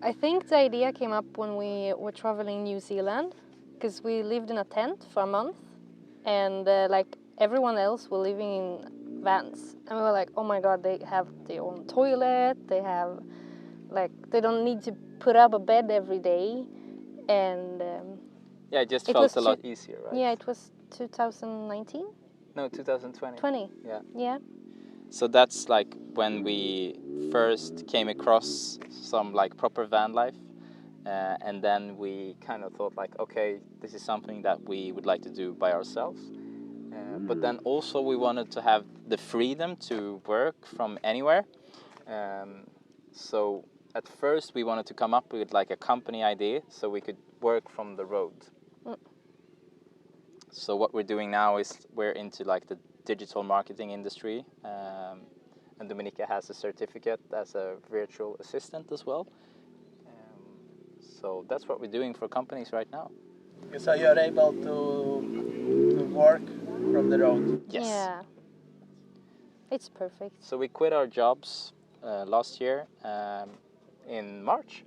I think the idea came up when we were traveling New Zealand, because we lived in a tent for a month, and like everyone else were living in vans, and we were like, oh my god, they have their own toilet, they have like they don't need to put up a bed every day, and Yeah, it just felt a lot easier, right? Yeah, it was 2019. No, 2020. 20. Yeah. Yeah. So that's like when we first came across some like proper van life, and then we kind of thought like, okay, this is something that we would like to do by ourselves. But then also we wanted to have the freedom to work from anywhere. So at first we wanted to come up with like a company idea so we could work from the road. So what we're doing now is we're into like the digital marketing industry, and Dominika has a certificate as a virtual assistant as well. So that's what we're doing for companies right now. So you're able to work from the road? Yes. Yeah. It's perfect. So we quit our jobs last year in March,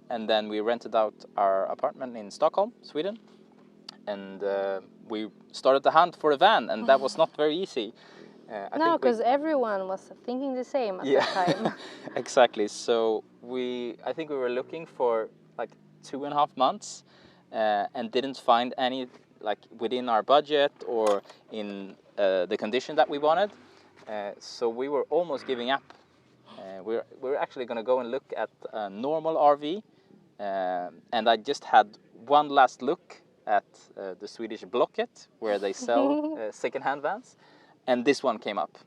and then we rented out our apartment in Stockholm, Sweden, and we started the hunt for a van, and that was not very easy. No, because everyone was thinking the same at that time. Exactly. So I think we were looking for like 2.5 months, and didn't find any like within our budget or in the condition that we wanted. So we were almost giving up. We're actually going to go and look at a normal RV, and I just had one last look at the Swedish Blocket, where they sell second-hand vans, and this one came up,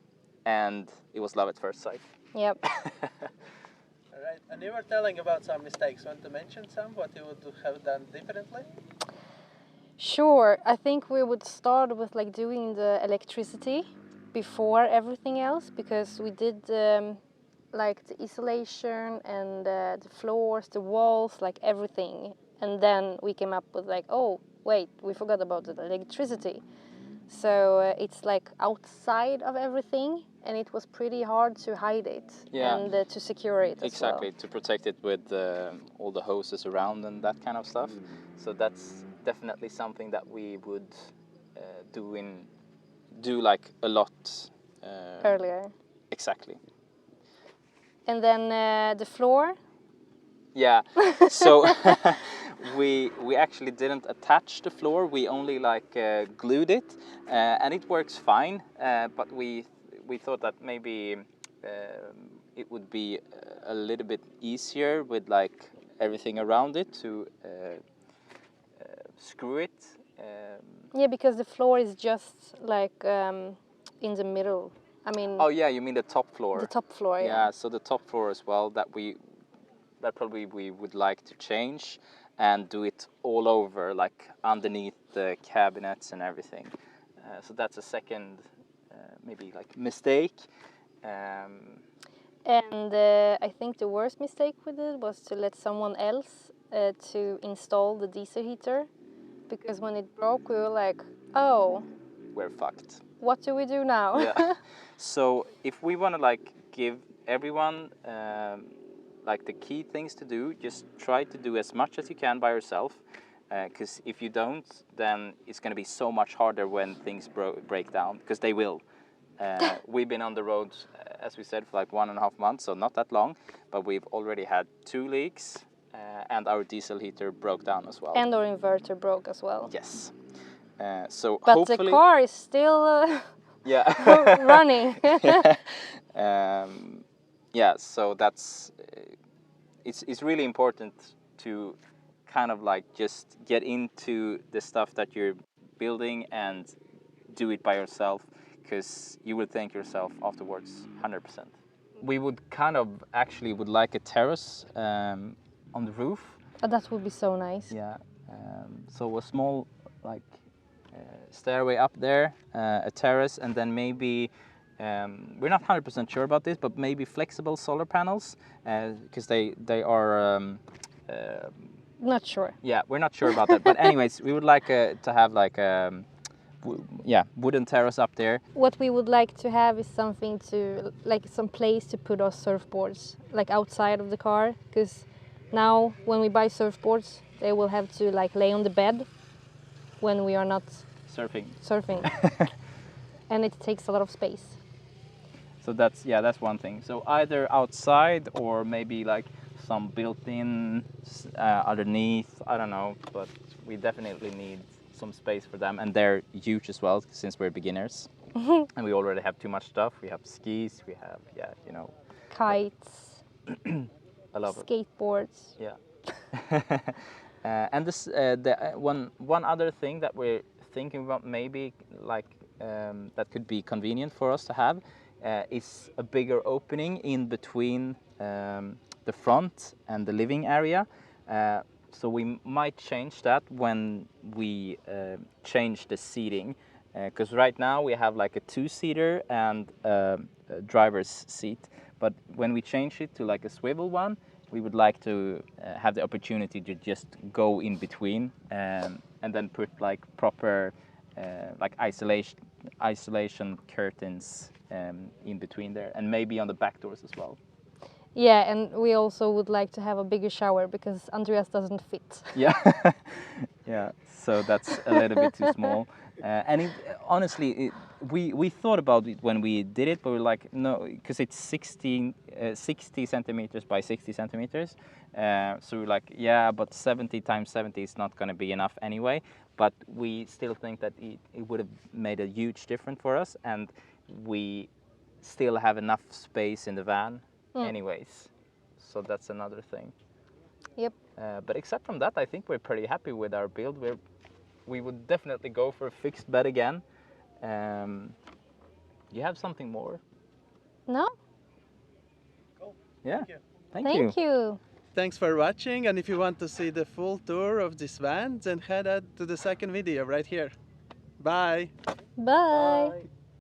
and it was love at first sight. Yep. All right, and you were telling about some mistakes. Want to mention some? What you would have done differently? Sure. I think we would start with like doing the electricity before everything else, because we did like the insulation and the floors, the walls, like everything. And then we came up with like, oh, wait, we forgot about the electricity. So it's like outside of everything, and it was pretty hard to hide it and to secure it as exactly, well. to protect it with all the hoses around and that kind of stuff. So that's definitely something that we would do like a lot earlier. Exactly. And then the floor. Yeah. So we actually didn't attach the floor. We only like glued it, and it works fine. But we thought that maybe it would be a little bit easier with like everything around it to screw it. Yeah, because the floor is just like in the middle. I mean. Oh yeah, you mean the top floor? The top floor. Yeah. Yeah. So the top floor as well. That probably we would like to change and do it all over, like underneath the cabinets and everything. So that's a second maybe like mistake. And I think the worst mistake we did was to let someone else to install the diesel heater, because when it broke we were like, oh, we're fucked. What do we do now? Yeah. So if we want to like give everyone like the key things to do, just try to do as much as you can by yourself, because if you don't, then it's going to be so much harder when things break down, because they will. We've been on the road, as we said, for like 1.5 months, so not that long, but we've already had 2 leaks, and our diesel heater broke down as well. And our inverter broke as well. Yes. So but hopefully... the car is still yeah. running. Yeah, so that's it's really important to kind of like just get into the stuff that you're building and do it by yourself, because you will thank yourself afterwards 100%. We would kind of actually would like a terrace on the roof. Oh, that would be so nice. Yeah, so a small like stairway up there, a terrace, and then maybe we're not 100% sure about this, but maybe flexible solar panels, because they are not sure. Yeah, we're not sure about that. But anyways, we would like to have like wooden terrace up there. What we would like to have is something to like some place to put our surfboards, like outside of the car, because Now, when we buy surfboards, they will have to like lay on the bed when we are not Surfing. and it takes a lot of space. So that's one thing. So either outside or maybe like some built-in underneath. I don't know, but we definitely need some space for them, and they're huge as well since we're beginners, and we already have too much stuff. We have skis. We have Kites, a lot of skateboards. yeah. And one other thing that we're thinking about maybe like that could be convenient for us to have is a bigger opening in between the front and the living area. So we might change that when we change the seating, because right now we have like a two-seater and a driver's seat. But when we change it to like a swivel one, we would like to have the opportunity to just go in between and then put like proper like isolation curtains in between there, and maybe on the back doors as well. Yeah, and we also would like to have a bigger shower because Andreas doesn't fit. Yeah, yeah. So that's a little bit too small. And honestly, we thought about it when we did it, but we're like, no, because it's 60 centimeters by 60 centimeters. So we're like, yeah, but 70 times 70 is not going to be enough anyway. But we still think that it would have made a huge difference for us, and we still have enough space in the van anyways. So that's another thing. Yep. But except from that, I think we're pretty happy with our build. We would definitely go for a fixed bed again. You have something more? No? Cool. Yeah. Thank you. Thank you. Thanks for watching, and if you want to see the full tour of this van, then head out to the second video right here. Bye. Bye. Bye.